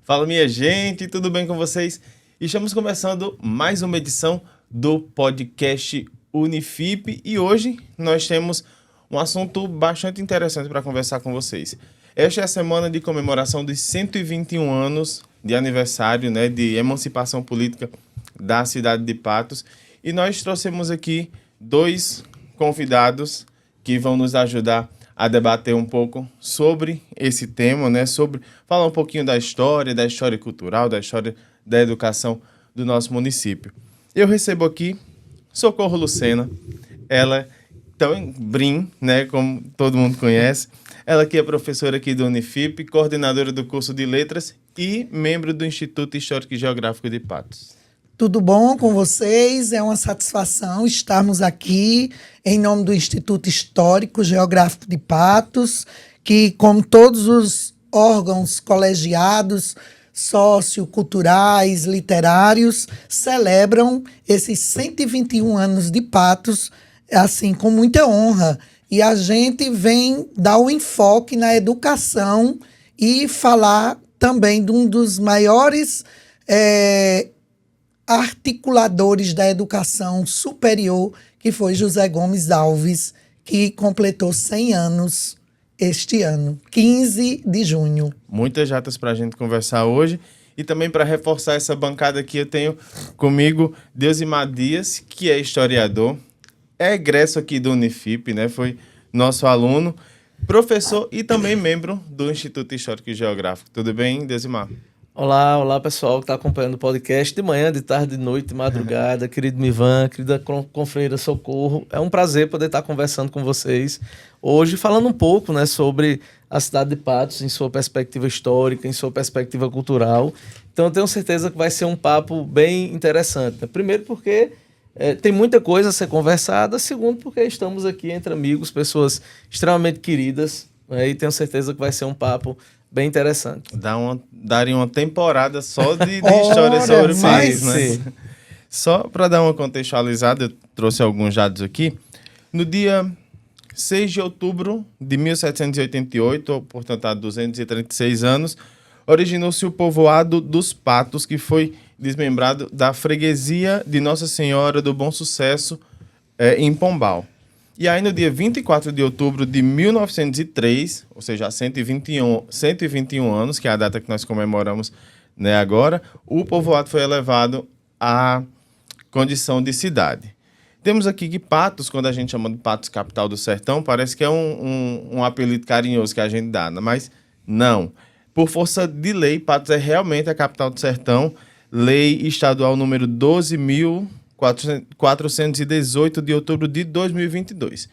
Fala, minha gente, tudo bem com vocês? Estamos começando mais uma edição do podcast Unifip e hoje nós temos um assunto bastante interessante para conversar com vocês. Esta é a semana de comemoração dos 121 anos de aniversário, de emancipação política da cidade de Patos, e nós trouxemos aqui dois convidados que vão nos ajudar a debater um pouco sobre esse tema, sobre falar um pouquinho da história cultural, da história da educação do nosso município. Eu recebo aqui Socorro Lucena, ela então Brim, como todo mundo conhece, ela que é professora aqui do Unifip, coordenadora do curso de Letras e membro do Instituto Histórico e Geográfico de Patos. Tudo bom com vocês? É uma satisfação estarmos aqui em nome do Instituto Histórico Geográfico de Patos, que, como todos os órgãos colegiados, socioculturais, literários, celebram esses 121 anos de Patos, assim, com muita honra. E a gente vem dar um enfoque na educação e falar também de um dos maiores articuladores da educação superior, que foi José Gomes Alves, que completou 100 anos este ano, 15 de junho. Muitas datas para a gente conversar hoje. E também para reforçar essa bancada aqui, eu tenho comigo Deusimar Dias, que é historiador, é egresso aqui do Unifip, foi nosso aluno, professor e também membro do Instituto Histórico e Geográfico. Tudo bem, Deusimar? Olá pessoal que está acompanhando o podcast de manhã, de tarde, de noite, de madrugada, querido Mivan, querida confreira Socorro. É um prazer poder estar conversando com vocês hoje, falando um pouco sobre a cidade de Patos, em sua perspectiva histórica, em sua perspectiva cultural. Então eu tenho certeza que vai ser um papo bem interessante. Primeiro porque tem muita coisa a ser conversada, segundo porque estamos aqui entre amigos, pessoas extremamente queridas, e tenho certeza que vai ser um papo bem interessante. Daria uma temporada só de história sobre o país, Só para dar uma contextualizada, eu trouxe alguns dados aqui. No dia 6 de outubro de 1788, portanto há 236 anos, originou-se o povoado dos Patos, que foi desmembrado da freguesia de Nossa Senhora do Bom Sucesso, em Pombal. E aí, no dia 24 de outubro de 1903, ou seja, há 121 anos, que é a data que nós comemoramos agora, o povoado foi elevado à condição de cidade. Temos aqui que Patos, quando a gente chama de Patos, capital do sertão, parece que é um apelido carinhoso que a gente dá, mas não. Por força de lei, Patos é realmente a capital do sertão, lei estadual número 12.418 de outubro de 2022.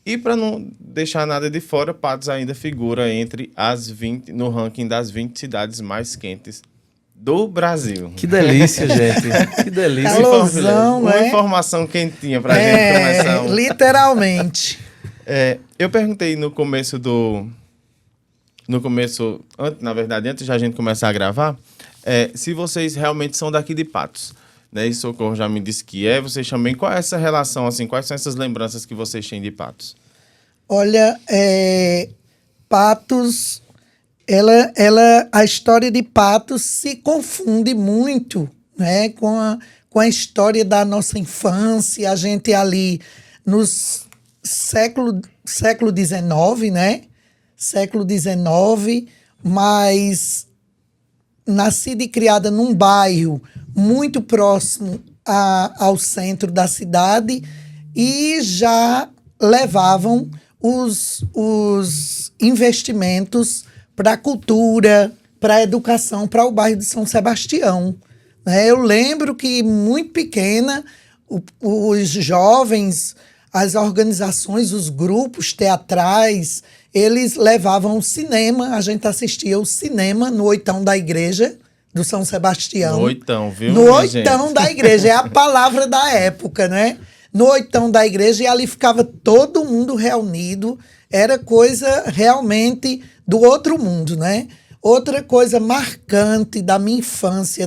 E para não deixar nada de fora, Patos ainda figura entre as 20, no ranking das 20 cidades mais quentes do Brasil. Que delícia, gente. Que delícia. Calorzão, uma informação quentinha para a gente começar. Literalmente. Eu perguntei antes de a gente começar a gravar, se vocês realmente são daqui de Patos. E Socorro já me disse que vocês também. Qual é essa relação, quais são essas lembranças que vocês têm de Patos? Olha, Patos, a história de Patos se confunde muito, com a história da nossa infância. A gente ali no século XIX, século XIX, mas nascida e criada num bairro muito próximo ao centro da cidade, e já levavam os investimentos para a cultura, para a educação, para o bairro de São Sebastião. Eu lembro que, muito pequena, os jovens, as organizações, os grupos teatrais, eles levavam o cinema. A gente assistia o cinema no Oitão da Igreja do São Sebastião. No Oitão, viu? No Oitão da Igreja, é a palavra da época, No Oitão da Igreja, e ali ficava todo mundo reunido. Era coisa realmente do outro mundo, Outra coisa marcante da minha infância,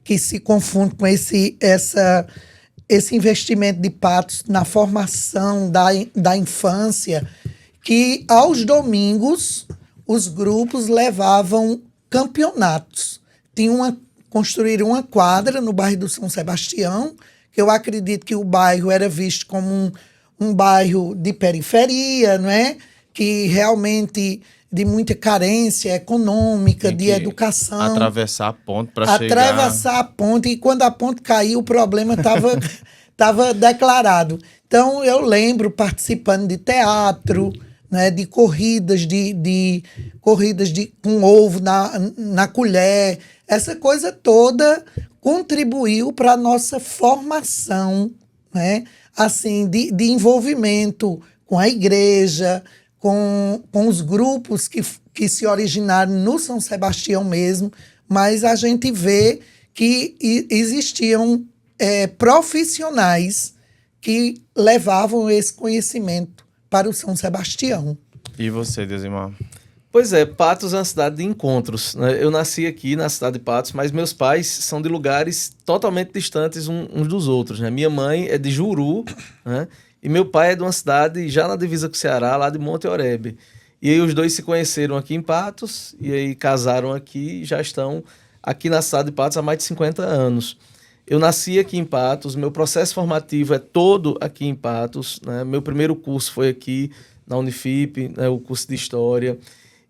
que se confunde com esse investimento de Patos na formação da infância, que aos domingos os grupos levavam campeonatos. Construíram uma quadra no bairro do São Sebastião, que eu acredito que o bairro era visto como um bairro de periferia, não é? Que realmente de muita carência econômica, de educação. Atravessar a ponte para chegar. Atravessar a ponte, e quando a ponte caiu, o problema estava declarado. Então, eu lembro participando de teatro, né, de corridas, com ovo na colher. Essa coisa toda contribuiu para a nossa formação, né, assim, de envolvimento com a igreja, com os grupos que se originaram no São Sebastião mesmo, mas a gente vê que existiam profissionais que levavam esse conhecimento para o São Sebastião. E você, Deusimar? Pois é, Patos é uma cidade de encontros, né? Eu nasci aqui na cidade de Patos, mas meus pais são de lugares totalmente distantes uns dos outros, né? Minha mãe é de Juru, né? E meu pai é de uma cidade já na divisa com o Ceará, lá de Monte Oreb. E aí os dois se conheceram aqui em Patos, e aí casaram aqui e já estão aqui na cidade de Patos há mais de 50 anos. Eu nasci aqui em Patos, meu processo formativo é todo aqui em Patos, né? Meu primeiro curso foi aqui na Unifip, né? O curso de História.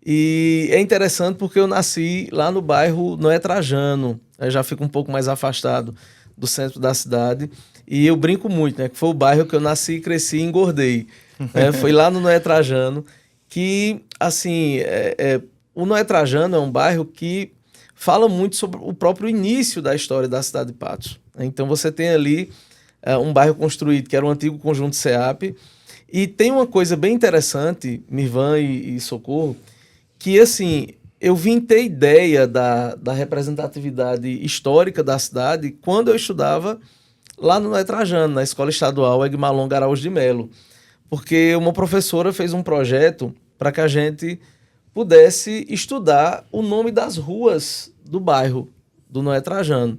E é interessante porque eu nasci lá no bairro Noé Trajano, eu já fico um pouco mais afastado do centro da cidade. E eu brinco muito, né? Que foi o bairro que eu nasci, cresci e engordei. Né? Foi lá no Noé Trajano que, assim, o Noé Trajano é um bairro que fala muito sobre o próprio início da história da cidade de Patos. Então você tem ali um bairro construído que era um antigo conjunto SEAP. E tem uma coisa bem interessante, Mirvan e Socorro, que assim, eu vim ter ideia da representatividade histórica da cidade quando eu estudava lá no Noé Trajano, na Escola Estadual Egmar Longo Araújo de Melo. Porque uma professora fez um projeto para que a gente pudesse estudar o nome das ruas do bairro do Noé Trajano.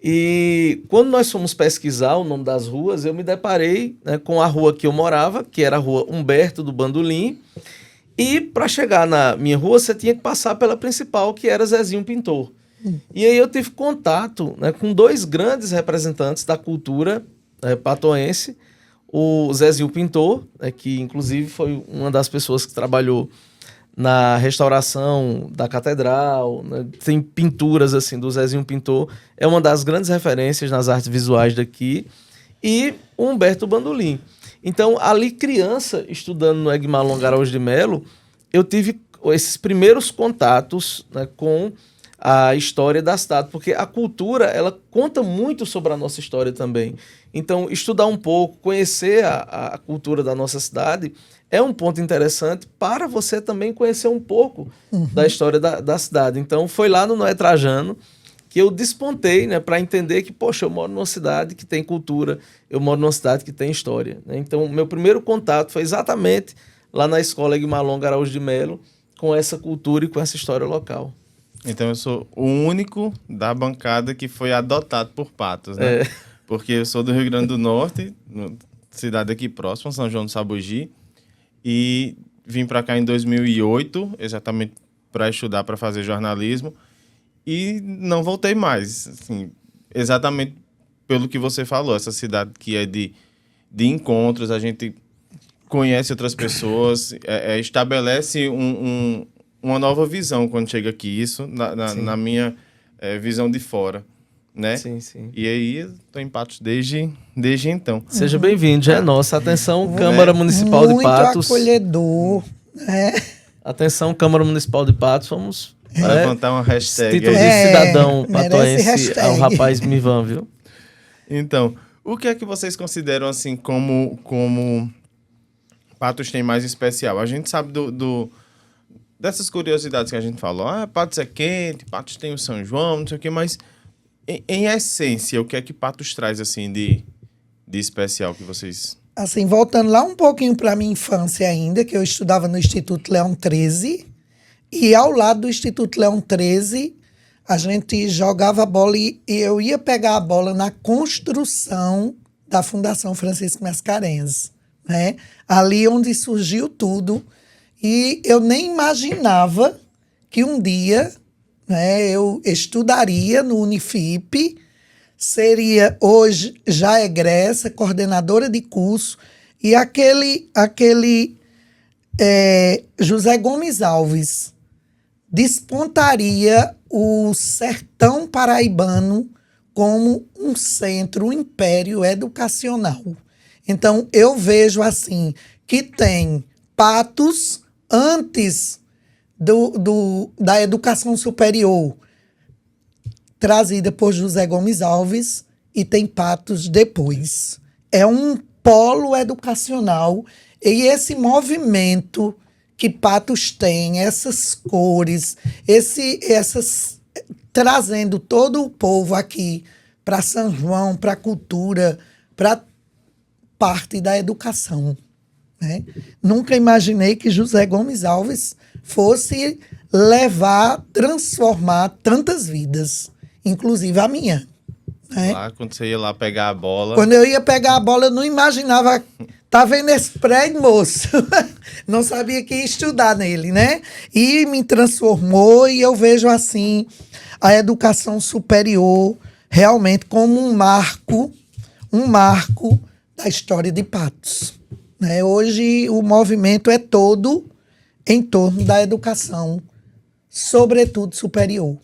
E quando nós fomos pesquisar o nome das ruas, eu me deparei, né, com a rua que eu morava, que era a rua Humberto do Bandolim. E para chegar na minha rua, você tinha que passar pela principal, que era Zezinho Pintor. E aí eu tive contato, né, com dois grandes representantes da cultura patoense, o Zezinho Pintor, né, que inclusive foi uma das pessoas que trabalhou na restauração da catedral, né, tem pinturas assim do Zezinho Pintor, é uma das grandes referências nas artes visuais daqui, e o Humberto Bandolim. Então, ali criança, estudando no Egmar Longo Araújo de Melo, eu tive esses primeiros contatos, né, com a história da cidade, porque a cultura, ela conta muito sobre a nossa história também. Então, estudar um pouco, conhecer a cultura da nossa cidade é um ponto interessante para você também conhecer um pouco da história da cidade. Então, foi lá no Noé Trajano que eu despontei, né, para entender que, poxa, eu moro numa cidade que tem cultura, eu moro numa cidade que tem história. Né? Então, meu primeiro contato foi exatamente lá na Escola Egmar Longo Araújo de Melo, com essa cultura e com essa história local. Então eu sou o único da bancada que foi adotado por Patos, né? Porque eu sou do Rio Grande do Norte, cidade aqui próxima, São João do Sabugi, e vim para cá em 2008, exatamente para estudar, para fazer jornalismo, e não voltei mais, assim, exatamente pelo que você falou, essa cidade que é de encontros, a gente conhece outras pessoas, estabelece uma nova visão quando chega aqui, isso na minha visão de fora, né? Sim, sim. E aí, estou em Patos desde então. Seja bem-vindo, já é nossa. Atenção, Câmara Municipal de Patos. Muito acolhedor. Atenção, Câmara Municipal de Patos, vamos levantar uma hashtag. Título de cidadão patoense ao rapaz Mivan, viu? Então, o que é que vocês consideram, assim, como Patos tem mais especial? A gente sabe dessas curiosidades que a gente falou. Patos é quente, Patos tem o São João, não sei o quê, mas em essência, o que é que Patos traz, assim, de especial que vocês... Assim, voltando lá um pouquinho para minha infância ainda, que eu estudava no Instituto Leão 13, e ao lado do Instituto Leão 13, a gente jogava bola e eu ia pegar a bola na construção da Fundação Francisco Mascarenhas, né? Ali onde surgiu tudo. E eu nem imaginava que um dia, né, eu estudaria no Unifip, seria hoje já egressa, coordenadora de curso, e aquele José Gomes Alves despontaria o sertão paraibano como um centro, um império educacional. Então, eu vejo assim, que tem Patos antes da educação superior, trazida por José Gomes Alves, e tem Patos depois. É um polo educacional, e esse movimento que Patos tem, essas cores, trazendo todo o povo aqui para São João, para a cultura, para parte da educação, né? Nunca imaginei que José Gomes Alves fosse transformar tantas vidas, inclusive a minha. Né? Lá, quando você ia lá pegar a bola... Quando eu ia pegar a bola, eu não imaginava... Tá vendo esse prédio, moço? Não sabia que ia estudar nele, né? E me transformou, e eu vejo assim a educação superior realmente como um marco da história de Patos. Né? Hoje o movimento é todo em torno da educação, sobretudo superior.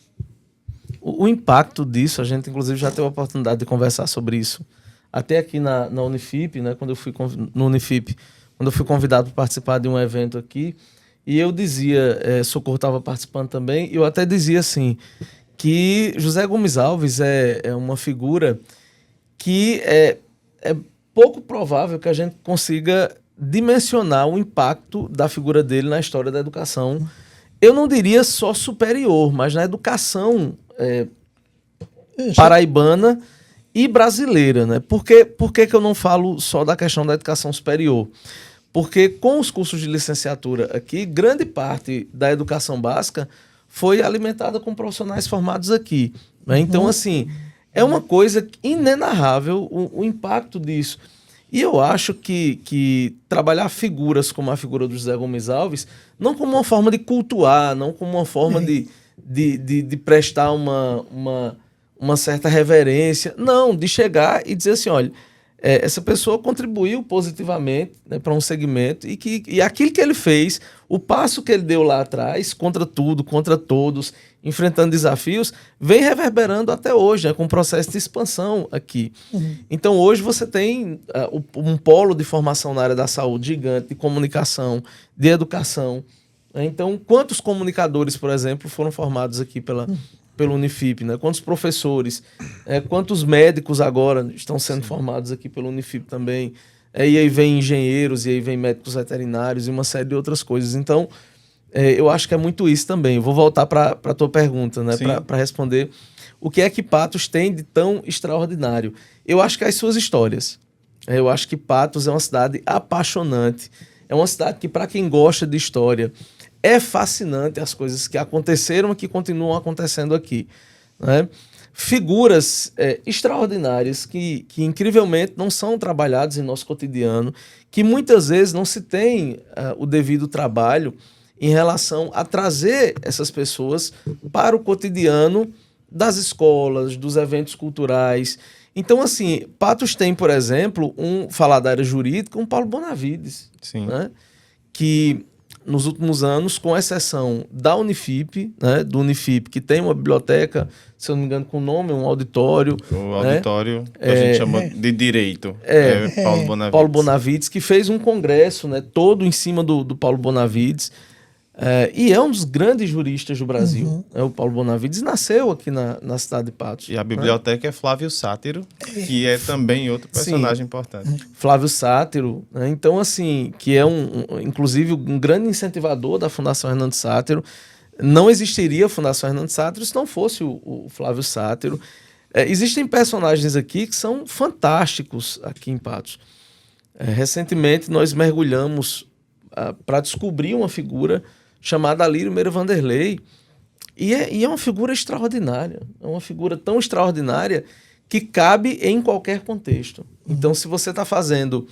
O impacto disso, a gente inclusive já teve a oportunidade de conversar sobre isso. Até aqui na Unifip, né, quando eu fui convidado para participar de um evento aqui, e eu dizia, Socorro estava participando também, e eu até dizia assim, que José Gomes Alves é uma figura que é pouco provável que a gente consiga dimensionar o impacto da figura dele na história da educação. Eu não diria só superior, mas na educação paraibana e brasileira, né? Por que eu não falo só da questão da educação superior? Porque com os cursos de licenciatura aqui, grande parte da educação básica foi alimentada com profissionais formados aqui. Né? Então, assim, é uma coisa inenarrável o impacto disso. E eu acho que trabalhar figuras como a figura do José Gomes Alves, não como uma forma de cultuar, não como uma forma de prestar uma certa reverência, não, de chegar e dizer assim, olha, essa pessoa contribuiu positivamente, né, para um segmento e aquilo que ele fez, o passo que ele deu lá atrás, contra tudo, contra todos, enfrentando desafios, vem reverberando até hoje, né, com um processo de expansão aqui. Então hoje você tem um polo de formação na área da saúde gigante, de comunicação, de educação. Né? Então quantos comunicadores, por exemplo, foram formados aqui pelo Unifip, né? Quantos professores, quantos médicos agora estão sendo formados aqui pelo Unifip também, e aí vem engenheiros, e aí vem médicos veterinários e uma série de outras coisas. Então, eu acho que é muito isso também. Eu vou voltar para a tua pergunta, né? Para responder o que é que Patos tem de tão extraordinário. Eu acho que as suas histórias. Eu acho que Patos é uma cidade apaixonante, é uma cidade que, para quem gosta de história, é fascinante as coisas que aconteceram e que continuam acontecendo aqui. Né? Figuras extraordinárias que incrivelmente não são trabalhadas em nosso cotidiano, que muitas vezes não se tem o devido trabalho em relação a trazer essas pessoas para o cotidiano das escolas, dos eventos culturais. Então, assim, Patos tem, por exemplo, falar da área jurídica, um Paulo Bonavides, né? Que nos últimos anos, com exceção da Unifip, né, do Unifip, que tem uma biblioteca, se eu não me engano, com o nome, um auditório. O auditório, que a gente chama de direito. Paulo Bonavides. Paulo Bonavides, que fez um congresso, né, todo em cima do Paulo Bonavides. E é um dos grandes juristas do Brasil. O Paulo Bonavides nasceu aqui na cidade de Patos. E a biblioteca é Flávio Sátiro, que é também outro personagem importante. Flávio Sátiro, né? Então, assim, que é inclusive um grande incentivador da Fundação Hernando Sátiro. Não existiria a Fundação Hernando Sátiro se não fosse o Flávio Sátiro. Existem personagens aqui que são fantásticos aqui em Patos. Recentemente, nós mergulhamos para descobrir uma figura chamada Alírio Meira Vanderlei, e é uma figura extraordinária, é uma figura tão extraordinária que cabe em qualquer contexto. Então, se você está fazendo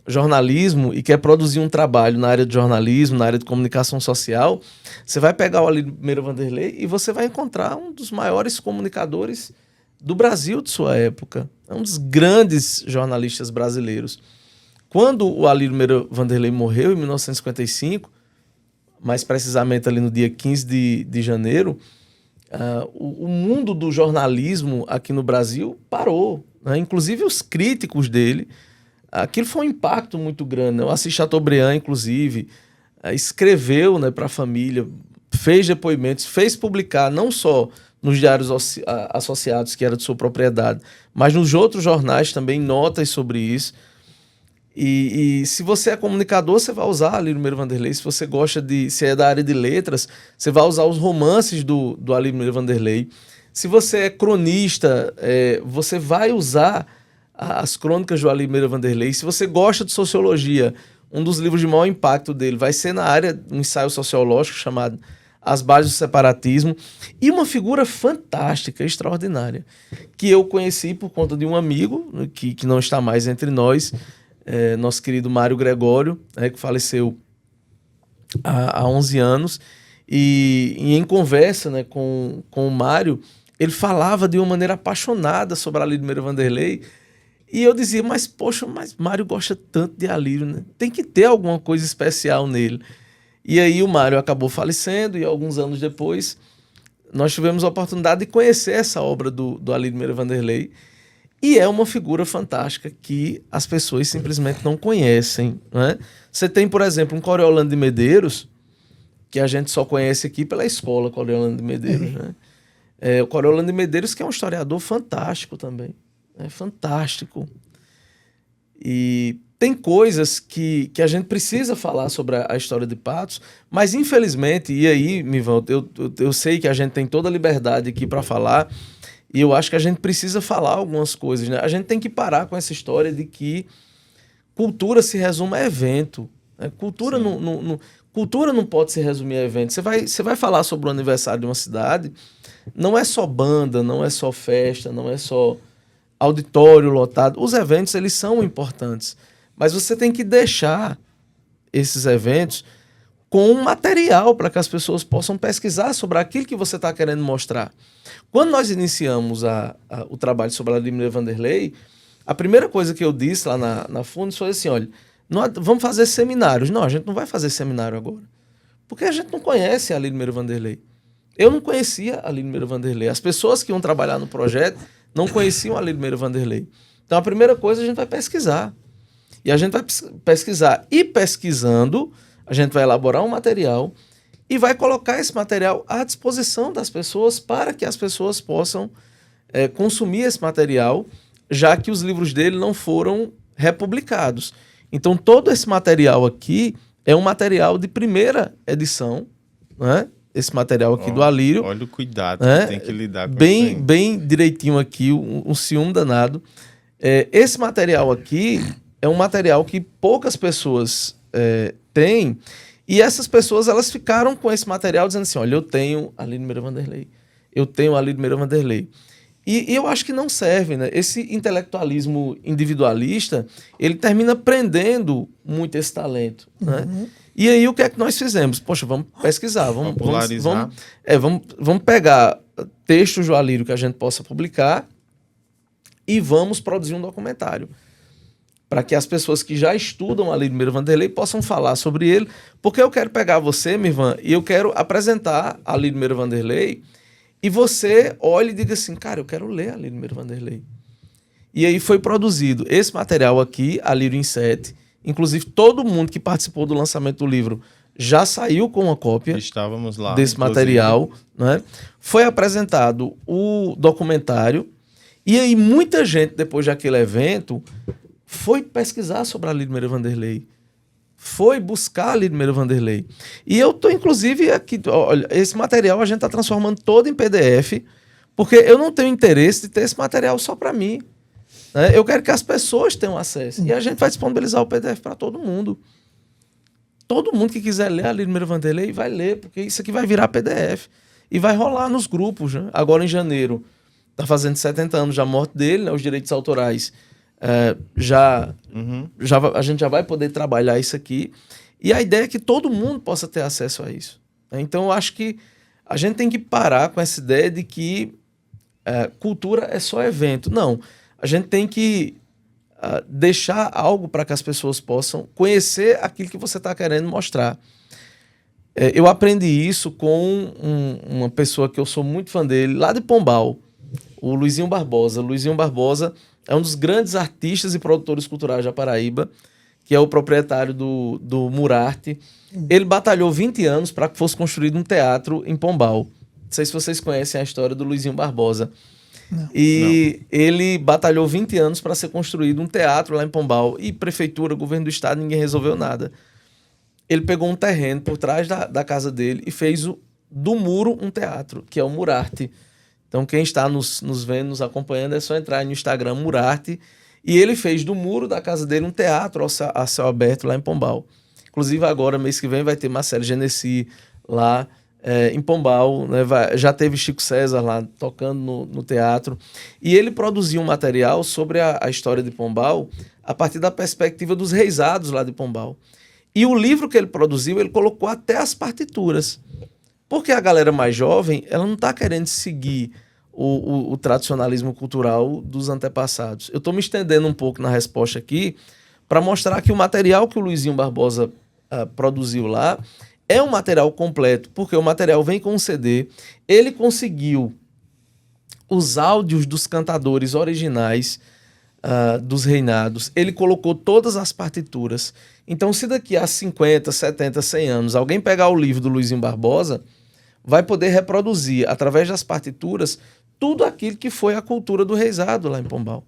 jornalismo e quer produzir um trabalho na área de jornalismo, na área de comunicação social, você vai pegar o Alírio Vanderlei e você vai encontrar um dos maiores comunicadores do Brasil de sua época. É um dos grandes jornalistas brasileiros. Quando o Alírio Vanderlei morreu, em 1955, mais precisamente ali no dia 15 de janeiro, o mundo do jornalismo aqui no Brasil parou, né? Inclusive os críticos dele. Aquilo foi um impacto muito grande, né? O Assis Chateaubriand, inclusive, escreveu, né, para a família, fez depoimentos, fez publicar não só nos diários associados, que era de sua propriedade, mas nos outros jornais também notas sobre isso. E se você é comunicador, você vai usar Alírio Vanderlei. Se você se é da área de letras, você vai usar os romances do Alírio Vanderlei. Se você é cronista, você vai usar as crônicas do Alírio Vanderlei. Se você gosta de sociologia, um dos livros de maior impacto dele vai ser na área de um ensaio sociológico chamado As Bases do Separatismo. E uma figura fantástica, extraordinária, que eu conheci por conta de um amigo, que não está mais entre nós, nosso querido Mário Gregório, que faleceu há 11 anos. E em conversa, né, com o Mário, ele falava de uma maneira apaixonada sobre Alírio Vanderlei. E eu dizia, mas Mário gosta tanto de Alírio, né? Tem que ter alguma coisa especial nele. E aí o Mário acabou falecendo e alguns anos depois nós tivemos a oportunidade de conhecer essa obra do Alírio Vanderlei. E é uma figura fantástica que as pessoas simplesmente não conhecem, né? Você tem, por exemplo, um Coriolano de Medeiros, que a gente só conhece aqui pela escola Coriolano de Medeiros, né? O Coriolano de Medeiros, que é um historiador fantástico também. É fantástico. E tem coisas que a gente precisa falar sobre a história de Patos, mas infelizmente, e aí, Mivan, eu sei que a gente tem toda a liberdade aqui para falar, e eu acho que a gente precisa falar algumas coisas, né? A gente tem que parar com essa história de que cultura se resume a evento, né? Cultura não pode se resumir a evento. Você vai falar sobre o aniversário de uma cidade, não é só banda, não é só festa, não é só auditório lotado. Os eventos, eles são importantes, mas você tem que deixar esses eventos com um material para que as pessoas possam pesquisar sobre aquilo que você está querendo mostrar. Quando nós iniciamos o trabalho sobre Alírio Vanderlei, a primeira coisa que eu disse lá na Fundes foi assim, olha, vamos fazer seminários. Não, a gente não vai fazer seminário agora, porque a gente não conhece Alírio Vanderlei. Eu não conhecia Alírio Vanderlei. As pessoas que iam trabalhar no projeto não conheciam Alírio Vanderlei. Então, a primeira coisa, a gente vai pesquisar. E a gente vai pesquisar. E pesquisando, a gente vai elaborar um material e vai colocar esse material à disposição das pessoas para que as pessoas possam consumir esse material, já que os livros dele não foram republicados. Então, todo esse material aqui é um material de primeira edição, né? Esse material aqui do Alírio. Olha o cuidado que tem que lidar com isso. Bem direitinho aqui, um ciúme danado. Esse material aqui é um material que poucas pessoas têm, e essas pessoas elas ficaram com esse material dizendo assim, olha, eu tenho Alírio Vanderlei, eu tenho Alírio Vanderlei. E eu acho que não serve, né? Esse intelectualismo individualista, ele termina prendendo muito esse talento, né? E aí o que é que nós fizemos? Poxa, vamos pesquisar, vamos pegar textos do Alírio que a gente possa publicar e vamos produzir um documentário para que as pessoas que já estudam Alírio Vanderlei possam falar sobre ele, porque eu quero pegar você, Mirvan, e eu quero apresentar Alírio Vanderlei e você olha e diga assim, cara, eu quero ler Alírio Vanderlei. E aí foi produzido esse material aqui, Alírio em 7. Inclusive, todo mundo que participou do lançamento do livro já saiu com uma cópia Estávamos lá, desse material, né? Foi apresentado o documentário e aí muita gente, depois daquele evento, foi pesquisar sobre Alírio Vanderlei, foi buscar Alírio Vanderlei. E eu estou, inclusive, aqui, olha, esse material a gente está transformando todo em PDF, porque eu não tenho interesse de ter esse material só para mim. Eu quero que as pessoas tenham acesso. E a gente vai disponibilizar o PDF para todo mundo. Todo mundo que quiser ler Alírio Vanderlei vai ler, porque isso aqui vai virar PDF. E vai rolar nos grupos, né? Agora, em janeiro, está fazendo 70 anos da morte dele, né? Os direitos autorais a gente já vai poder trabalhar isso aqui. E a ideia é que todo mundo possa ter acesso a isso. Então, eu acho que a gente tem que parar com essa ideia de que cultura é só evento. Não, a gente tem que deixar algo para que as pessoas possam conhecer aquilo que você está querendo mostrar. Eu aprendi isso com uma pessoa que eu sou muito fã dele, lá de Pombal, o Luizinho Barbosa. O Luizinho Barbosa é um dos grandes artistas e produtores culturais da Paraíba, que é o proprietário do Murarte. Ele batalhou 20 anos para que fosse construído um teatro em Pombal. Não sei se vocês conhecem a história do Luizinho Barbosa. Não. Ele batalhou 20 anos para ser construído um teatro lá em Pombal. E prefeitura, governo do estado, ninguém resolveu nada. Ele pegou um terreno por trás da casa dele e fez do muro um teatro, que é o Murarte. Então, quem está nos vendo, nos acompanhando, é só entrar no Instagram Murarte. E ele fez do muro da casa dele um teatro a céu aberto lá em Pombal. Inclusive, agora, mês que vem, vai ter Marcelo Genesi lá em Pombal. Né? Já teve Chico César lá tocando no teatro. E ele produziu um material sobre a história de Pombal a partir da perspectiva dos reisados lá de Pombal. E o livro que ele produziu, ele colocou até as partituras. Porque a galera mais jovem, ela não está querendo seguir o tradicionalismo cultural dos antepassados. Eu estou me estendendo um pouco na resposta aqui para mostrar que o material que o Luizinho Barbosa produziu lá é um material completo, porque o material vem com um CD, ele conseguiu os áudios dos cantadores originais dos reinados, ele colocou todas as partituras. Então, se daqui a 50, 70, 100 anos alguém pegar o livro do Luizinho Barbosa, vai poder reproduzir, através das partituras, tudo aquilo que foi a cultura do reisado lá em Pombal.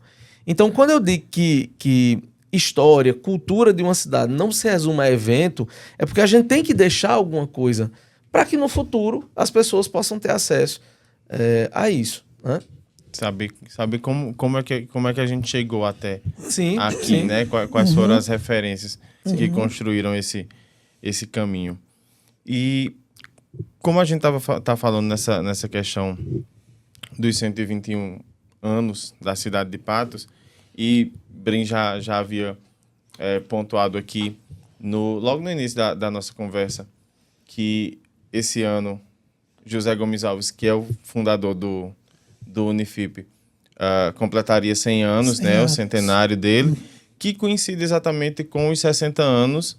Então, quando eu digo que história, cultura de uma cidade não se resume a evento, é porque a gente tem que deixar alguma coisa para que no futuro as pessoas possam ter acesso a isso, né? Saber como é que a gente chegou até aqui, sim. Né? Quais foram as referências que construíram esse caminho. E como a gente tá falando nessa questão dos 121 anos da cidade de Patos, e Brin já havia pontuado aqui, logo no início da nossa conversa, que esse ano José Gomes Alves, que é o fundador do Unifip, completaria 100 anos, né, o centenário dele, que coincide exatamente com os 60 anos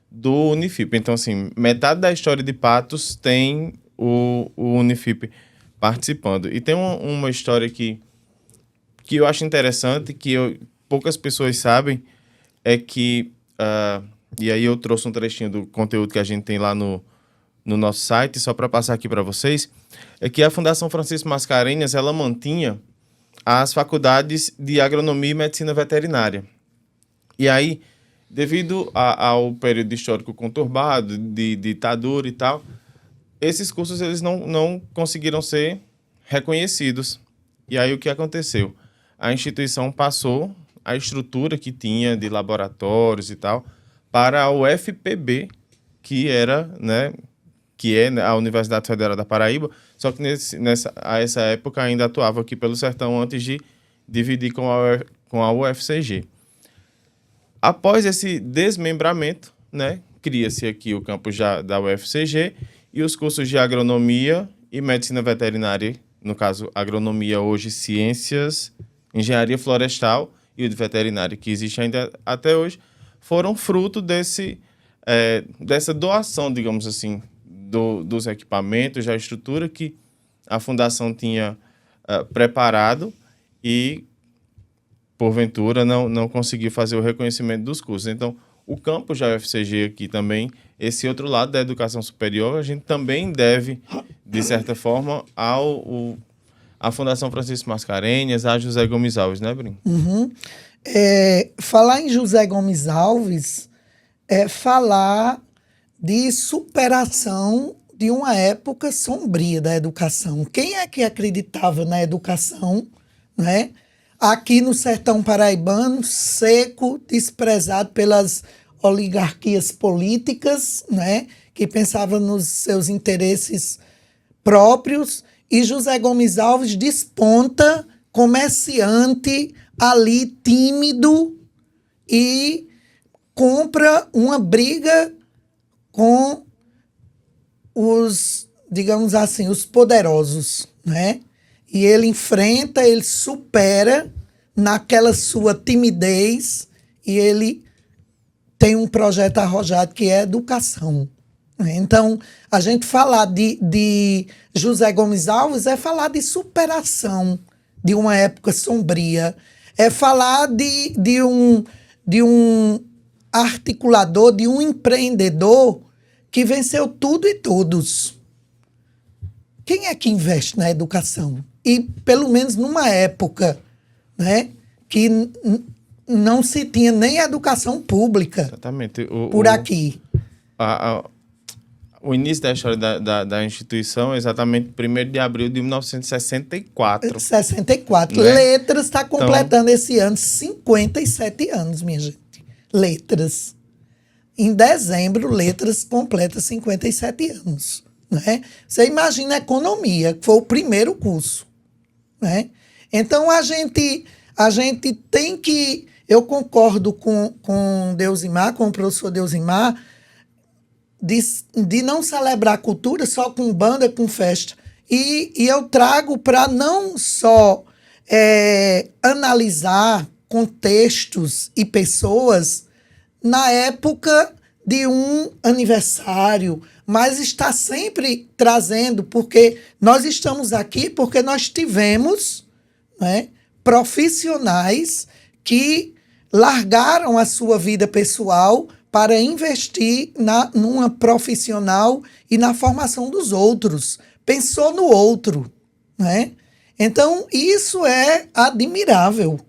do Unifip. Então, assim, metade da história de Patos tem o Unifip participando. E tem uma história que eu acho interessante, que poucas pessoas sabem, é que, e aí eu trouxe um trechinho do conteúdo que a gente tem lá no nosso site, só para passar aqui para vocês, é que a Fundação Francisco Mascarenhas, ela mantinha as faculdades de agronomia e medicina veterinária. E aí, devido ao período histórico conturbado, de ditadura e tal, esses cursos eles não conseguiram ser reconhecidos. E aí o que aconteceu? A instituição passou a estrutura que tinha de laboratórios e tal para a UFPB, que era, né, que é a Universidade Federal da Paraíba, só que a essa época ainda atuava aqui pelo Sertão antes de dividir com a UFCG. Após esse desmembramento, né, cria-se aqui o campus da UFCG e os cursos de agronomia e medicina veterinária, no caso, agronomia hoje, ciências, engenharia florestal e o de veterinária, que existe ainda até hoje, foram fruto dessa doação, digamos assim, dos equipamentos, da estrutura que a Fundação tinha preparado e, porventura, não conseguiu fazer o reconhecimento dos cursos. Então, o campus da UFCG aqui também, esse outro lado da educação superior, a gente também deve, de certa forma, à Fundação Francisco Mascarenhas, a José Gomes Alves, né, Brin? Uhum. Falar em José Gomes Alves é falar de superação de uma época sombria da educação. Quem é que acreditava na educação, né? Aqui no sertão paraibano, seco, desprezado pelas oligarquias políticas, né? Que pensavam nos seus interesses próprios, e José Gomes Alves desponta comerciante ali tímido e compra uma briga com os, digamos assim, os poderosos, né? E ele enfrenta, ele supera naquela sua timidez e ele tem um projeto arrojado que é educação. Então, a gente falar de José Gomes Alves é falar de superação de uma época sombria, é falar de um articulador, de um empreendedor que venceu tudo e todos. Quem é que investe na educação? E, pelo menos numa época, né, que não se tinha nem educação pública. Exatamente. Por aqui. O início da história da instituição é exatamente 1º de abril de 1964. 64. Né? Letras está completando esse ano 57 anos, minha gente. Letras. Em dezembro, Letras completa 57 anos. Né? Você imagina a economia, que foi o primeiro curso. Né? Então, a gente tem que... Eu concordo com Deusimar, com o professor Deusimar, de não celebrar a cultura só com banda, com festa. E eu trago para não só analisar contextos e pessoas na época de um aniversário, mas está sempre trazendo, porque nós estamos aqui porque nós tivemos, né, profissionais que largaram a sua vida pessoal para investir numa profissional e na formação dos outros. Pensou no outro, né? Então, isso é admirável.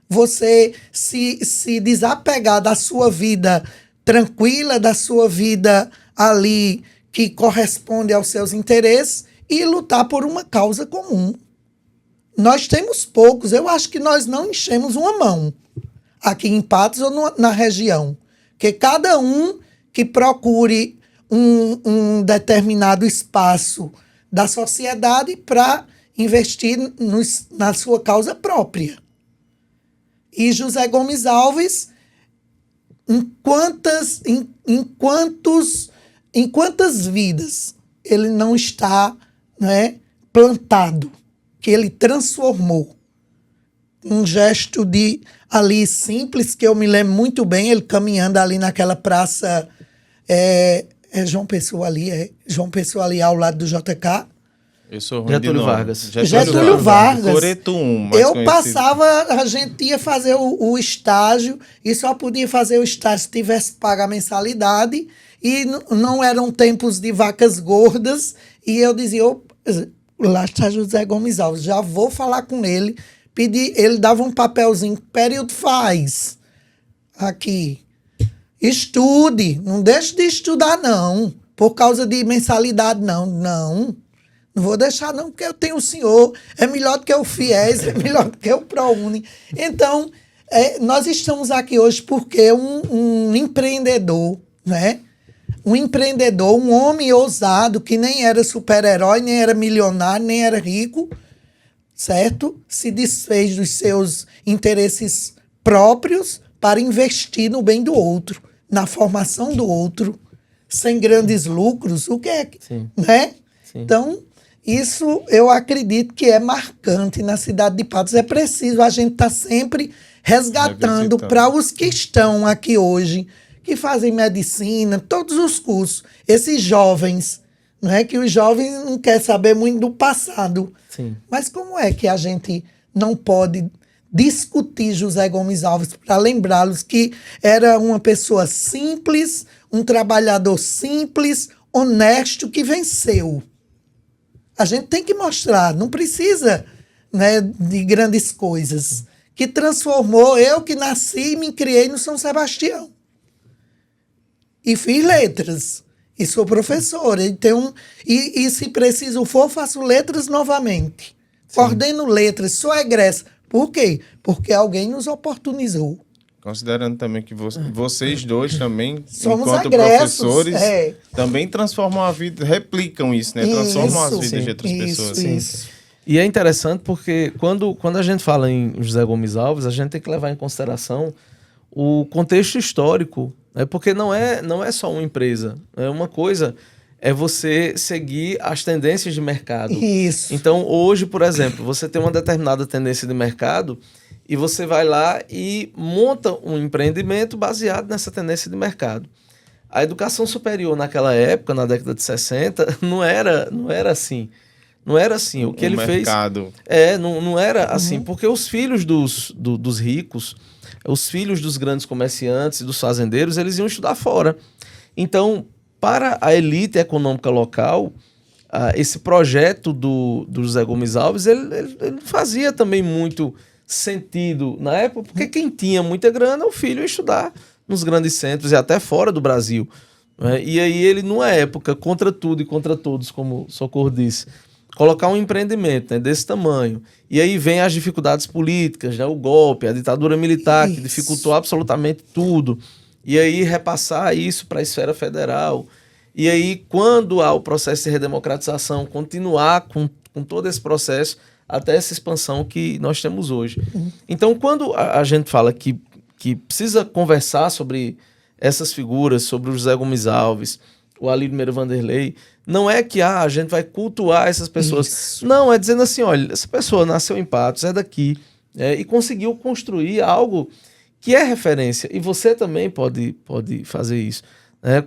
Você se desapegar da sua vida tranquila, da sua vida ali que corresponde aos seus interesses e lutar por uma causa comum. Nós temos poucos. Eu acho que nós não enchemos uma mão aqui em Patos ou na região. Que cada um que procure um determinado espaço da sociedade para investir na sua causa própria. E José Gomes Alves, em quantas vidas ele não está, né, plantado, que ele transformou. Um gesto ali simples, que eu me lembro muito bem, ele caminhando ali naquela praça, João Pessoa ali ao lado do JK. Eu sou ruim Getúlio de nome. Vargas. Getúlio Vargas. Coreto 1, mais Eu conhecido. passava, a gente ia fazer o estágio e só podia fazer o estágio se tivesse pago a mensalidade e não eram tempos de vacas gordas e eu dizia, lá está José Gomes Alves, já vou falar com ele. Ele dava um papelzinho, período faz, aqui, estude, não deixe de estudar não, por causa de mensalidade não vou deixar não, porque eu tenho o senhor, é melhor do que o FIES, é melhor do que o ProUni. Então, nós estamos aqui hoje porque um empreendedor, né? Um empreendedor, um homem ousado, que nem era super-herói, nem era milionário, nem era rico, certo? Se desfez dos seus interesses próprios para investir no bem do outro, na formação do outro, sem grandes lucros, o que é? Sim. Né? Sim. Então, isso eu acredito que é marcante na cidade de Patos. É preciso a gente estar sempre resgatando para os que estão aqui hoje, que fazem medicina, todos os cursos, esses jovens, não é que os jovens não querem saber muito do passado. Sim. Mas como é que a gente não pode discutir José Gomes Alves para lembrá-los que era uma pessoa simples, um trabalhador simples, honesto, que venceu? A gente tem que mostrar, não precisa, né, de grandes coisas. Que transformou, eu que nasci e me criei no São Sebastião. E fiz letras. E sou professora. Então, e se preciso for, faço letras novamente. Sim. Ordeno letras, sou egressa. Por quê? Porque alguém nos oportunizou. Considerando também que vocês dois também, somos enquanto agressos, professores, também transformam a vida, replicam isso, né? Transformam as vidas de outras pessoas. Isso. E é interessante porque quando a gente fala em José Gomes Alves, a gente tem que levar em consideração o contexto histórico, né? Porque não é só uma empresa. Uma coisa é você seguir as tendências de mercado. Isso. Então, hoje, por exemplo, você tem uma determinada tendência de mercado e você vai lá e monta um empreendimento baseado nessa tendência de mercado. A educação superior naquela época, na década de 60, não era assim. Não era assim. O que ele mercado. fez... não era assim. Porque os filhos dos ricos, os filhos dos grandes comerciantes e dos fazendeiros, eles iam estudar fora. Então, para a elite econômica local, esse projeto do José Gomes Alves, ele não fazia também muito sentido na época, porque quem tinha muita grana, o filho ia estudar nos grandes centros e até fora do Brasil. Né? E aí ele, numa época, contra tudo e contra todos, como o Socorro disse, colocar um empreendimento, né, desse tamanho. E aí vem as dificuldades políticas, né, o golpe, a ditadura militar, que dificultou absolutamente tudo. E aí repassar isso para a esfera federal. E aí, quando há o processo de redemocratização, continuar com todo esse processo até essa expansão que nós temos hoje. Então, quando a gente fala que precisa conversar sobre essas figuras, sobre o José Gomes Alves, o Alírio Meira Vanderlei, não é que a gente vai cultuar essas pessoas. Isso. Não, é dizendo assim, olha, essa pessoa nasceu em Patos, é daqui, e conseguiu construir algo que é referência. E você também pode fazer isso.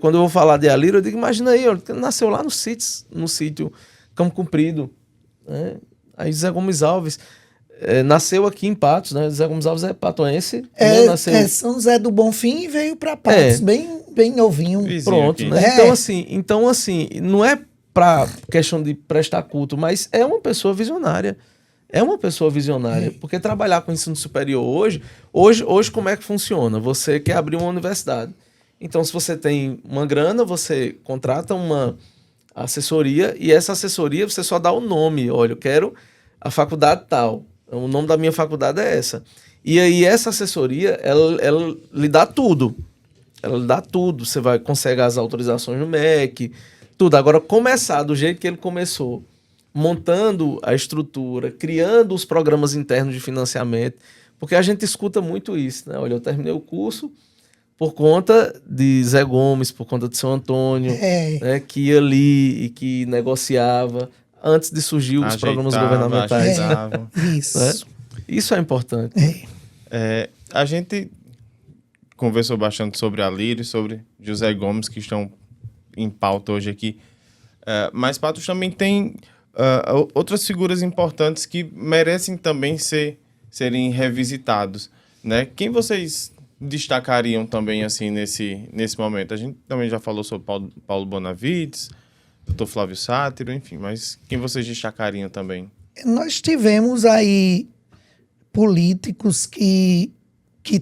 Quando eu vou falar de Alírio, eu digo, imagina aí, ele nasceu lá no sítio Campo Comprido. Né? Aí José Gomes Alves nasceu aqui em Patos, né? José Gomes Alves é patoense. Nasceu... São José do Bonfim e veio para Patos, bem novinho. Vizinho. Pronto, né? Então, assim, não é para questão de prestar culto, mas é uma pessoa visionária. Porque trabalhar com ensino superior hoje como é que funciona? Você quer abrir uma universidade. Então, se você tem uma grana, você contrata uma assessoria e essa assessoria você só dá o nome. Olha, eu quero a faculdade tal. O nome da minha faculdade é essa. E aí essa assessoria, ela lhe dá tudo. Ela lhe dá tudo. Você consegue as autorizações no MEC, tudo. Agora, começar do jeito que ele começou, montando a estrutura, criando os programas internos de financiamento, porque a gente escuta muito isso, né? Olha, eu terminei o curso por conta de Zé Gomes, por conta de São Antônio, né, que ia ali e que negociava antes de surgir os programas governamentais. Isso. Né? Isso é importante. A gente conversou bastante sobre Alírio, sobre José Gomes, que estão em pauta hoje aqui. Mas Patos também tem outras figuras importantes que merecem também serem revisitados. Né? Quem vocês destacariam também assim nesse momento? A gente também já falou sobre Paulo Bonavides, Dr. Flávio Sátiro, enfim, mas quem vocês destacariam também? Nós tivemos aí políticos que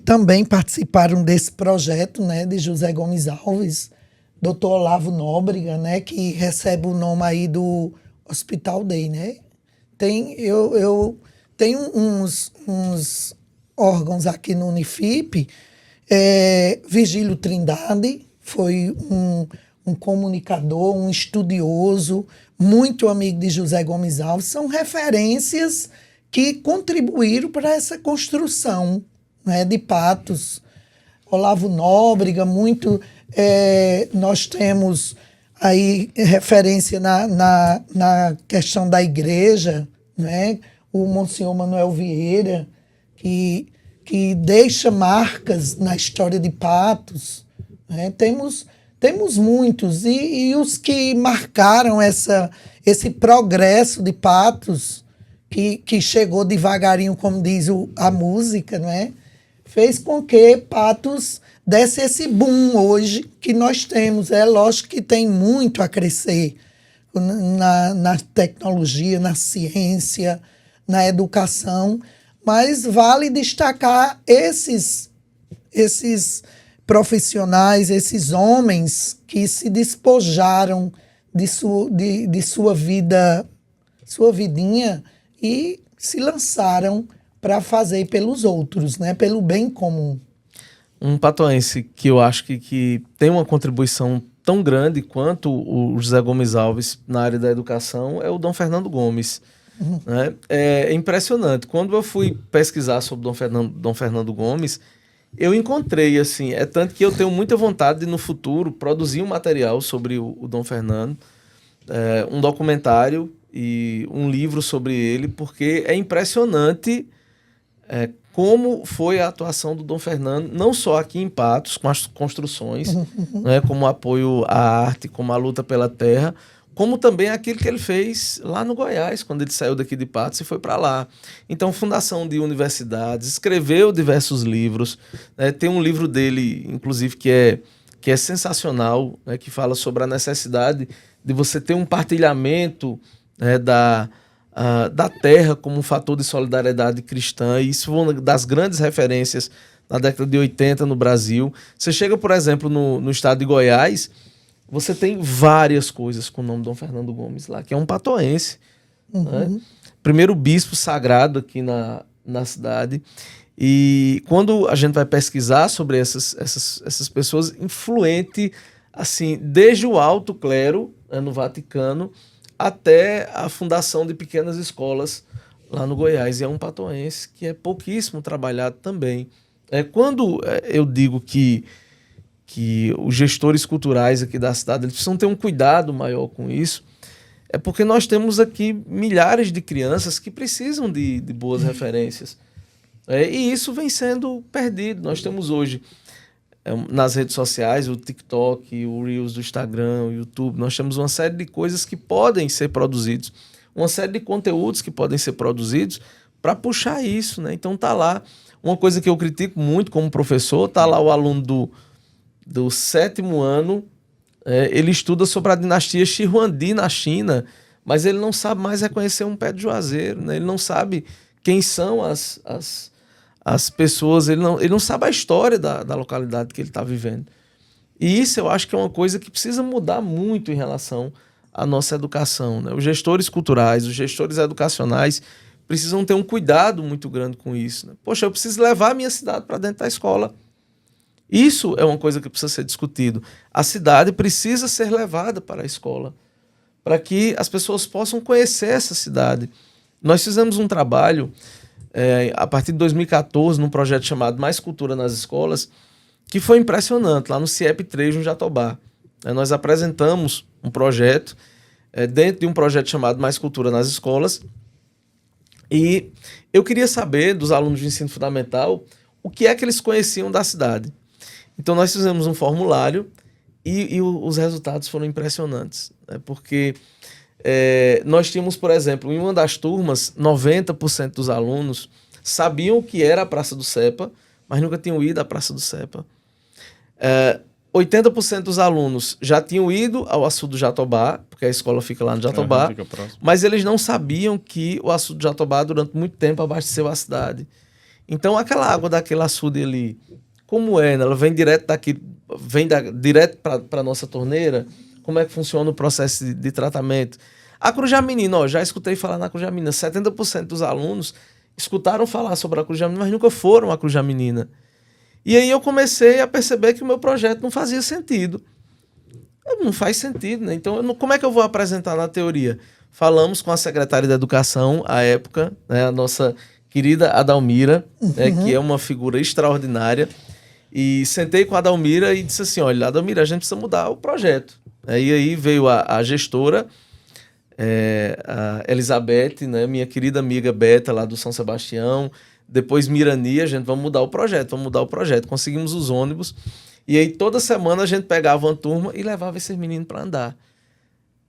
também participaram desse projeto, né, de José Gomes Alves, Dr. Olavo Nóbrega, né, que recebe o nome aí do Hospital Day, né? Eu tenho uns órgãos aqui no Unifip. Virgílio Trindade foi um comunicador, um estudioso, muito amigo de José Gomes Alves. São referências que contribuíram para essa construção, né, de Patos. Olavo Nóbrega, muito... nós temos aí referência na questão da igreja, né? O Monsenhor Manuel Vieira, que deixa marcas na história de Patos. Né? Temos muitos, e os que marcaram esse progresso de Patos, que chegou devagarinho, como diz a música, não é? Fez com que Patos desse esse boom hoje que nós temos. É lógico que tem muito a crescer na tecnologia, na ciência, na educação, mas vale destacar esses profissionais, esses homens que se despojaram de sua vidinha e se lançaram para fazer pelos outros, né? Pelo bem comum. Um patoense que eu acho que tem uma contribuição tão grande quanto o José Gomes Alves na área da educação é o Dom Fernando Gomes. Né? É impressionante. Quando eu fui pesquisar sobre Dom Fernando Gomes, eu encontrei, assim, é tanto que eu tenho muita vontade de, no futuro, produzir um material sobre o Dom Fernando, um documentário e um livro sobre ele, porque é impressionante como foi a atuação do Dom Fernando, não só aqui em Patos, com as construções, né, como apoio à arte, como a luta pela terra, como também aquilo que ele fez lá no Goiás, quando ele saiu daqui de Patos e foi para lá. Então, fundação de universidades, escreveu diversos livros. Né? Tem um livro dele, inclusive, que é sensacional, né? Que fala sobre a necessidade de você ter um partilhamento, né, da terra como um fator de solidariedade cristã. E isso foi uma das grandes referências na década de 80 no Brasil. Você chega, por exemplo, no estado de Goiás, você tem várias coisas com o nome Dom Fernando Gomes lá, que é um patoense. Né? Primeiro bispo sagrado aqui na cidade. E quando a gente vai pesquisar sobre essas pessoas, influente, assim, desde o alto clero, né, no Vaticano, até a fundação de pequenas escolas lá no Goiás. E é um patoense que é pouquíssimo trabalhado também. Quando eu digo que os gestores culturais aqui da cidade eles precisam ter um cuidado maior com isso, é porque nós temos aqui milhares de crianças que precisam de boas referências. E isso vem sendo perdido. Nós temos hoje, nas redes sociais, o TikTok, o Reels do Instagram, o YouTube, nós temos uma série de coisas que podem ser produzidos, uma série de conteúdos que podem ser produzidos para puxar isso, né? Então tá lá. Uma coisa que eu critico muito como professor, tá lá o aluno do 7º ano, ele estuda sobre a dinastia Shirhuandi na China, mas ele não sabe mais reconhecer um pé de juazeiro, né? Ele não sabe quem são as pessoas, ele não sabe a história da localidade que ele está vivendo. E isso eu acho que é uma coisa que precisa mudar muito em relação à nossa educação, né? Os gestores culturais, os gestores educacionais precisam ter um cuidado muito grande com isso, né? Poxa, eu preciso levar a minha cidade para dentro da escola. Isso é uma coisa que precisa ser discutido. A cidade precisa ser levada para a escola, para que as pessoas possam conhecer essa cidade. Nós fizemos um trabalho, a partir de 2014, num projeto chamado Mais Cultura nas Escolas, que foi impressionante, lá no CIEP 3, no Jatobá. Nós apresentamos um projeto, dentro de um projeto chamado Mais Cultura nas Escolas, e eu queria saber dos alunos de ensino fundamental o que é que eles conheciam da cidade. Então nós fizemos um formulário e os resultados foram impressionantes, né? Porque nós tínhamos, por exemplo, em uma das turmas, 90% dos alunos sabiam o que era a Praça do Cepa, mas nunca tinham ido à Praça do Cepa. 80% dos alunos já tinham ido ao Açude do Jatobá, porque a escola fica lá no Jatobá, mas eles não sabiam que o Açude do Jatobá, durante muito tempo, abasteceu a cidade. Então, aquela água daquele açude ali, como é? Ela vem direto daqui, direto para a nossa torneira? Como é que funciona o processo de tratamento? A Crujá Menina, já escutei falar na Crujá Menina. 70% dos alunos escutaram falar sobre a Crujá Menina, mas nunca foram à Crujá Menina. E aí eu comecei a perceber que o meu projeto não fazia sentido. Não faz sentido, né? Então, como é que eu vou apresentar na teoria? Falamos com a secretária de Educação, à época, né, a nossa querida Adalmira, né, que é uma figura extraordinária. E sentei com a Adalmira e disse assim, olha, Adalmira, a gente precisa mudar o projeto. E aí veio a gestora, a Elizabeth, né, minha querida amiga Beta, lá do São Sebastião, depois Mirani, a gente, vamos mudar o projeto. Conseguimos os ônibus, e aí toda semana a gente pegava uma turma e levava esses meninos para andar.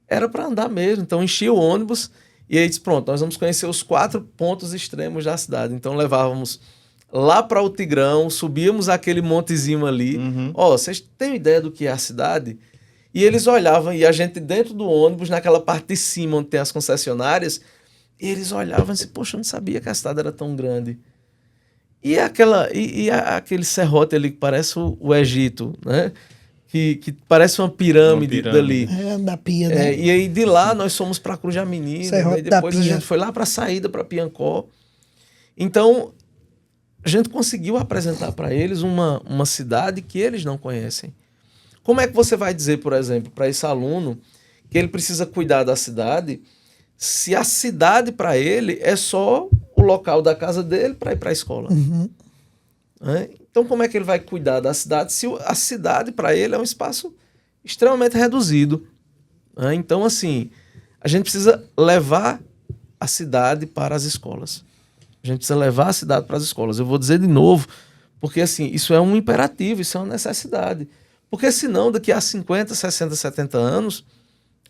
Era para andar mesmo, então enchia o ônibus, e aí disse, pronto, nós vamos conhecer os 4 pontos extremos da cidade. Então levávamos lá para o Tigrão, subíamos aquele montezinho ali. Vocês têm ideia do que é a cidade? E eles olhavam, e a gente dentro do ônibus, naquela parte de cima onde tem as concessionárias, e eles olhavam e assim, poxa, eu não sabia que a cidade era tão grande. E aquele serrote ali que parece o Egito, né? Que parece uma pirâmide dali. Da Pia, né? E aí de lá nós fomos para Crujá Menina, e depois a gente foi lá para a saída, para Piancó. Então, a gente conseguiu apresentar para eles uma cidade que eles não conhecem. Como é que você vai dizer, por exemplo, para esse aluno que ele precisa cuidar da cidade se a cidade para ele é só o local da casa dele para ir para a escola. Né? Então, como é que ele vai cuidar da cidade se a cidade para ele é um espaço extremamente reduzido? Né? Então, assim, a gente precisa levar a cidade para as escolas. A gente precisa levar a cidade para as escolas. Eu vou dizer de novo, porque assim, isso é um imperativo, isso é uma necessidade. Porque senão, daqui a 50, 60, 70 anos,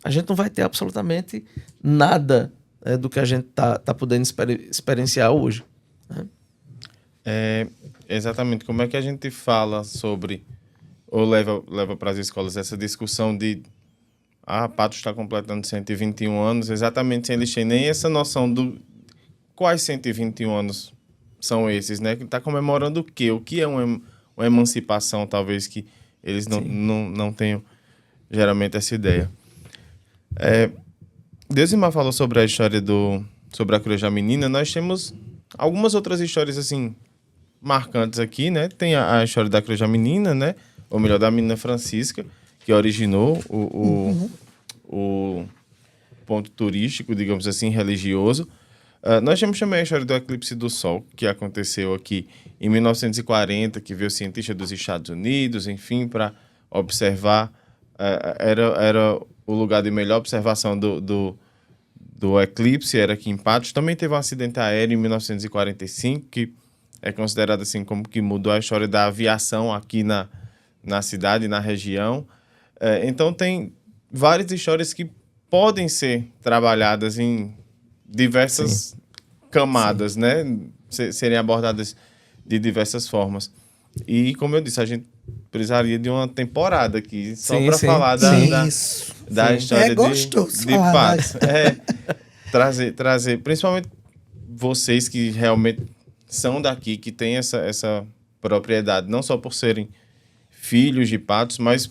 a gente não vai ter absolutamente nada do que a gente tá podendo experienciar hoje. Né? Exatamente. Como é que a gente fala sobre, ou leva para as escolas essa discussão de Patos está completando 121 anos, exatamente sem eles terem nem essa noção do quais 121 anos são esses, né? Que está comemorando o quê? O que é uma emancipação, talvez, que eles não tenham geralmente essa ideia. Deusimar falou sobre a história sobre a Cruz da Menina. Nós temos algumas outras histórias, assim, marcantes aqui, né? Tem a história da Cruz da Menina, né? Ou melhor, da menina Francisca, que originou o ponto turístico, digamos assim, religioso. Nós temos também a história do eclipse do Sol, que aconteceu aqui em 1940, que veio cientista dos Estados Unidos, enfim, para observar. Era o lugar de melhor observação do eclipse, era aqui em Patos. Também teve um acidente aéreo em 1945, que é considerado assim como que mudou a história da aviação aqui na cidade, na região. Então tem várias histórias que podem ser trabalhadas em diversas camadas, né? Serem abordadas de diversas formas. E, como eu disse, a gente precisaria de uma temporada aqui só para falar da história de Patos. Trazer, principalmente vocês que realmente são daqui, que têm essa propriedade, não só por serem filhos de Patos, mas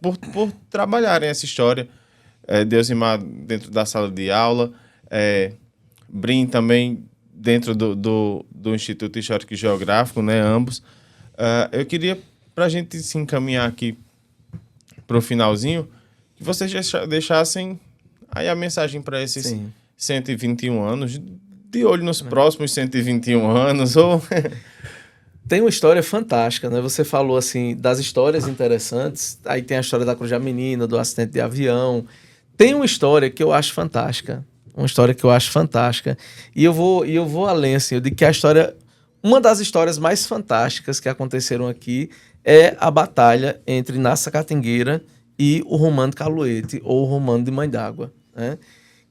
por trabalharem essa história. Deusimar dentro da sala de aula, Brim também dentro do Instituto Histórico e Geográfico, né, ambos. Eu queria, para a gente se encaminhar aqui para o finalzinho, que vocês deixassem aí a mensagem para esses 121 anos, de olho nos próximos 121 anos, ou... Tem uma história fantástica, né? Você falou, assim, das histórias interessantes, aí tem a história da Cruz da Menina, do acidente de avião. Tem uma história que eu acho fantástica, e eu vou além, assim, eu digo que uma das histórias mais fantásticas que aconteceram aqui é a batalha entre Inácio Catingueira e o Romano Caluete, ou o Romano de Mãe d'Água, né?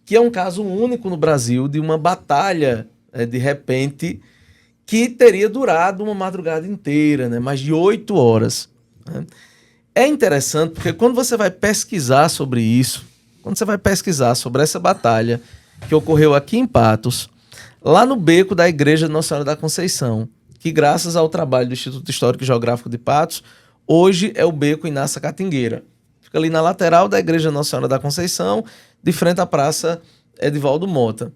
Que é um caso único no Brasil de uma batalha, de repente, que teria durado uma madrugada inteira, né? Mais de 8 horas. Né? É interessante porque quando você vai pesquisar sobre isso, quando você vai pesquisar sobre essa batalha que ocorreu aqui em Patos, lá no beco da Igreja Nossa Senhora da Conceição, que graças ao trabalho do Instituto Histórico e Geográfico de Patos, hoje é o beco Inácio Catingueira. Fica ali na lateral da Igreja Nossa Senhora da Conceição, de frente à Praça Edivaldo Mota.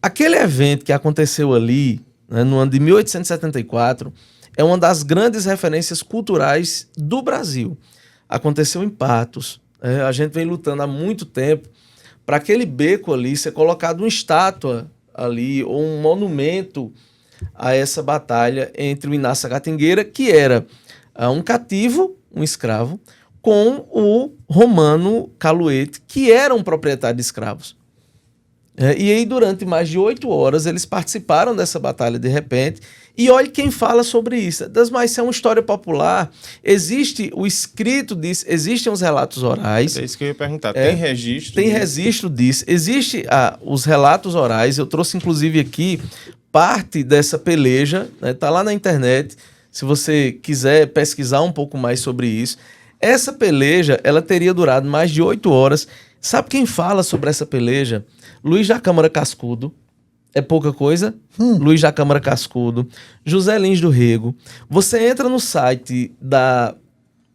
Aquele evento que aconteceu ali, né, no ano de 1874, é uma das grandes referências culturais do Brasil. Aconteceu em Patos. A gente vem lutando há muito tempo para aquele beco ali ser colocado uma estátua ali, ou um monumento a essa batalha entre o Inácio Catingueira, que era um cativo, um escravo, com o Romano Caluete, que era um proprietário de escravos. E aí, durante mais de 8 horas, eles participaram dessa batalha de repente. E olha quem fala sobre isso. Mas isso é uma história popular. Existe o escrito disso, existem os relatos orais. É isso que eu ia perguntar. Tem registro? Tem registro disso. Existem os relatos orais. Eu trouxe, inclusive, aqui parte dessa peleja. Está lá na internet. Se você quiser pesquisar um pouco mais sobre isso. Essa peleja, ela teria durado mais de 8 horas. Sabe quem fala sobre essa peleja? Luiz da Câmara Cascudo. É pouca coisa? Luiz da Câmara Cascudo. José Lins do Rego. Você entra no site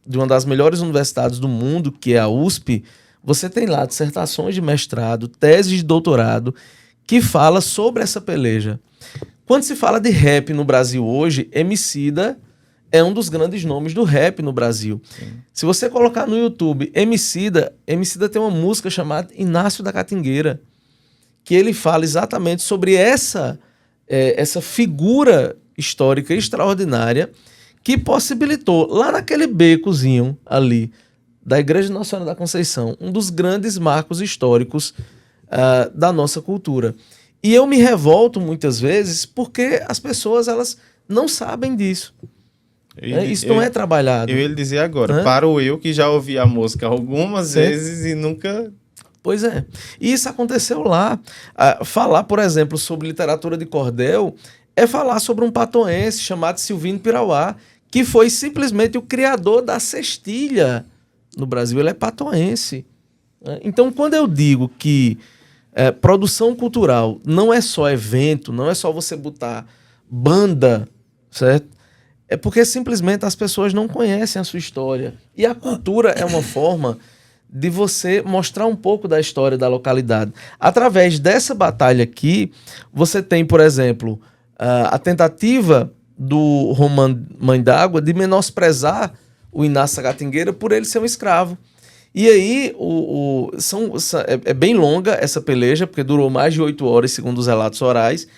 de uma das melhores universidades do mundo, que é a USP, você tem lá dissertações de mestrado, teses de doutorado, que fala sobre essa peleja. Quando se fala de rap no Brasil hoje, Emicida é um dos grandes nomes do rap no Brasil. Sim. Se você colocar no YouTube Emicida tem uma música chamada Inácio da Catingueira. que ele fala exatamente sobre essa figura histórica extraordinária que possibilitou, lá naquele becozinho ali da Igreja Nossa Senhora da Conceição, um dos grandes marcos históricos da nossa cultura. E eu me revolto muitas vezes porque as pessoas elas não sabem disso. Isso não é trabalhado. Eu ia dizer agora, para o eu que já ouvi a música algumas vezes e nunca... Pois é. E isso aconteceu lá. Falar, por exemplo, sobre literatura de cordel é falar sobre um patoense chamado Silvino Pirauá, que foi simplesmente o criador da cestilha no Brasil. Ele é patoense. Então, quando eu digo que produção cultural não é só evento, não é só você botar banda, certo? É porque simplesmente as pessoas não conhecem a sua história. E a cultura é uma forma de você mostrar um pouco da história da localidade. Através dessa batalha aqui, você tem, por exemplo, a tentativa do Romano Mãe d'Água de menosprezar o Inácio Sagatingueira por ele ser um escravo. E aí, é bem longa essa peleja, porque durou mais de 8 horas, segundo os relatos orais.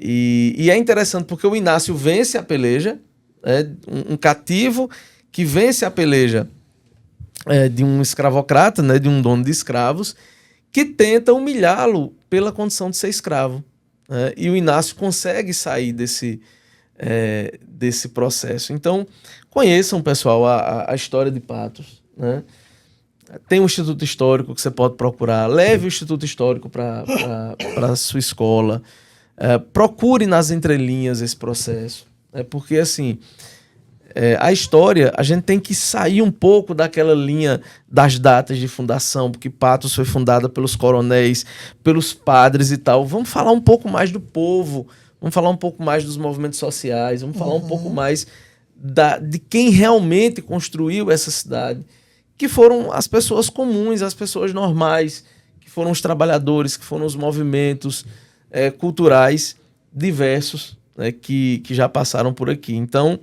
E é interessante porque o Inácio vence a peleja, um cativo que vence a peleja de um escravocrata, de um dono de escravos, que tenta humilhá-lo pela condição de ser escravo. E o Inácio consegue sair desse processo. Então, conheçam, pessoal, a história de Patos. Tem um Instituto Histórico que você pode procurar. Leve o Instituto Histórico para a sua escola. Procure nas entrelinhas esse processo. Porque, assim, a história, a gente tem que sair um pouco daquela linha das datas de fundação, porque Patos foi fundada pelos coronéis, pelos padres e tal. Vamos falar um pouco mais do povo, vamos falar um pouco mais dos movimentos sociais, vamos falar um pouco mais de quem realmente construiu essa cidade, que foram as pessoas comuns, as pessoas normais, que foram os trabalhadores, que foram os movimentos culturais diversos, que já passaram por aqui. Então,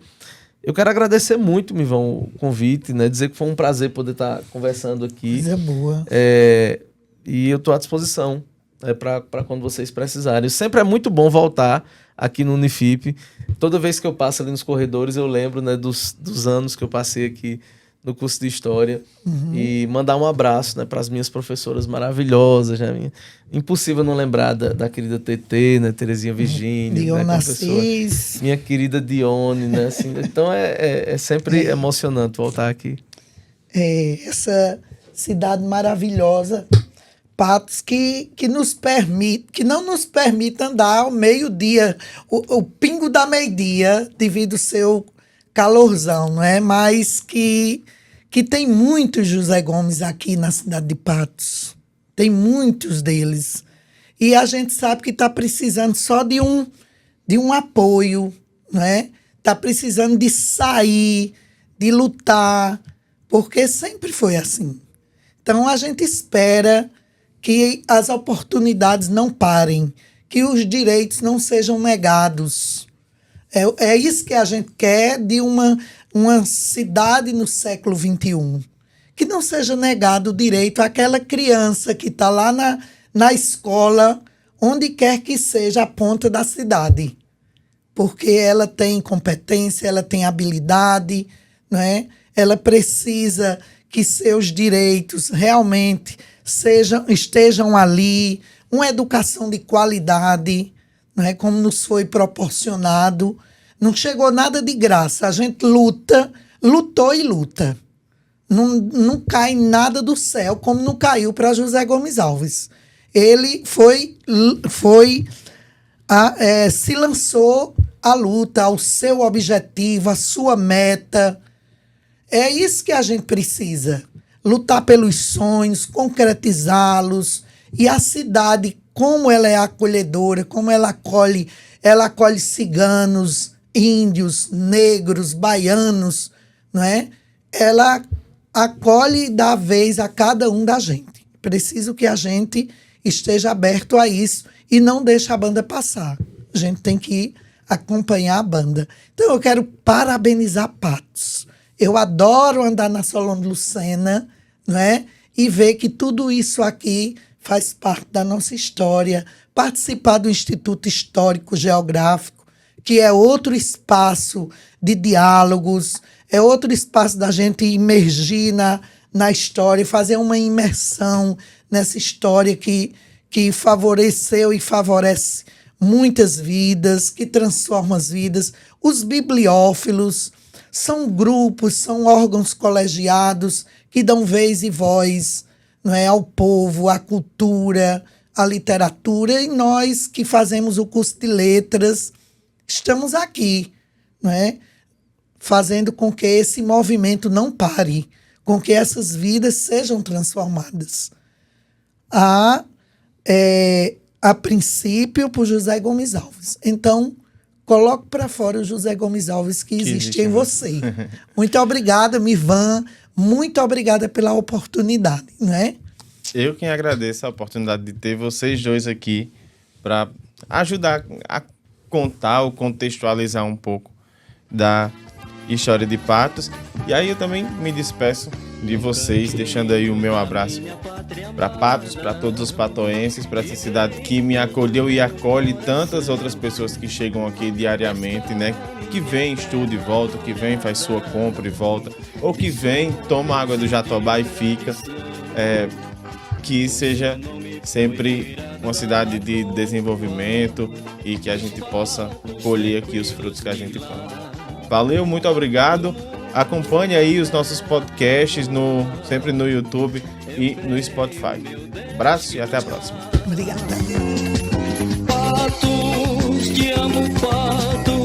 eu quero agradecer muito, Mivão, o convite, dizer que foi um prazer poder estar conversando aqui. Coisa boa. E eu estou à disposição para quando vocês precisarem. Sempre é muito bom voltar aqui no Unifip. Toda vez que eu passo ali nos corredores, eu lembro dos anos que eu passei aqui no curso de História. E mandar um abraço para as minhas professoras maravilhosas. Impossível não lembrar da querida TT, Terezinha Virgínia. Dione Assis. Minha querida Dione. Assim, então é sempre emocionante voltar aqui. Essa cidade maravilhosa, Patos, que não nos permite andar ao meio-dia, o pingo da meio-dia, devido ao seu calorzão, não é? Mas que tem muitos José Gomes aqui na cidade de Patos. Tem muitos deles. E a gente sabe que está precisando só de um apoio, não é? Está precisando de sair, de lutar, porque sempre foi assim. Então a gente espera que as oportunidades não parem, que os direitos não sejam negados. É isso que a gente quer de uma cidade no século XXI. Que não seja negado o direito àquela criança que está lá na escola, onde quer que seja a ponta da cidade. Porque ela tem competência, ela tem habilidade, não é? Ela precisa que seus direitos realmente estejam ali, uma educação de qualidade, não é? Como nos foi proporcionado. Não chegou nada de graça. A gente lutou e luta. Não cai nada do céu, como não caiu para José Gomes Alves. Ele se lançou à luta, ao seu objetivo, à sua meta. É isso que a gente precisa. Lutar pelos sonhos, concretizá-los. E a cidade, como ela é acolhedora, como ela acolhe ciganos, índios, negros, baianos, não é? Ela acolhe e dá vez a cada um da gente. Preciso que a gente esteja aberto a isso e não deixe a banda passar. A gente tem que acompanhar a banda. Então eu quero parabenizar Patos. Eu adoro andar na Solon de Lucena, não é? E ver que tudo isso aqui faz parte da nossa história. Participar do Instituto Histórico Geográfico, que é outro espaço de diálogos, é outro espaço da gente imergir na história, fazer uma imersão nessa história que favoreceu e favorece muitas vidas, que transforma as vidas. Os bibliófilos são grupos, são órgãos colegiados que dão vez e voz, não é, ao povo, à cultura, à literatura, e nós que fazemos o curso de letras estamos aqui, não é, fazendo com que esse movimento não pare, com que essas vidas sejam transformadas. A princípio, por José Gomes Alves. Então, coloque para fora o José Gomes Alves que existe em você. Muito obrigada, Mirvan. Muito obrigada pela oportunidade, não é? Eu quem agradeço a oportunidade de ter vocês dois aqui para ajudar a contar ou contextualizar um pouco da história de Patos. E aí eu também me despeço de vocês, deixando aí o meu abraço para Patos, para todos os patoenses, para essa cidade que me acolheu e acolhe tantas outras pessoas que chegam aqui diariamente, né? Que vem, estuda e volta, que vem, faz sua compra e volta, ou que vem, toma água do Jatobá e fica. Que seja sempre uma cidade de desenvolvimento e que a gente possa colher aqui os frutos que a gente planta. Valeu, muito obrigado. Acompanhe aí os nossos podcasts sempre no YouTube e no Spotify. Abraço e até a próxima. Obrigada. Patos, te amo, Patos.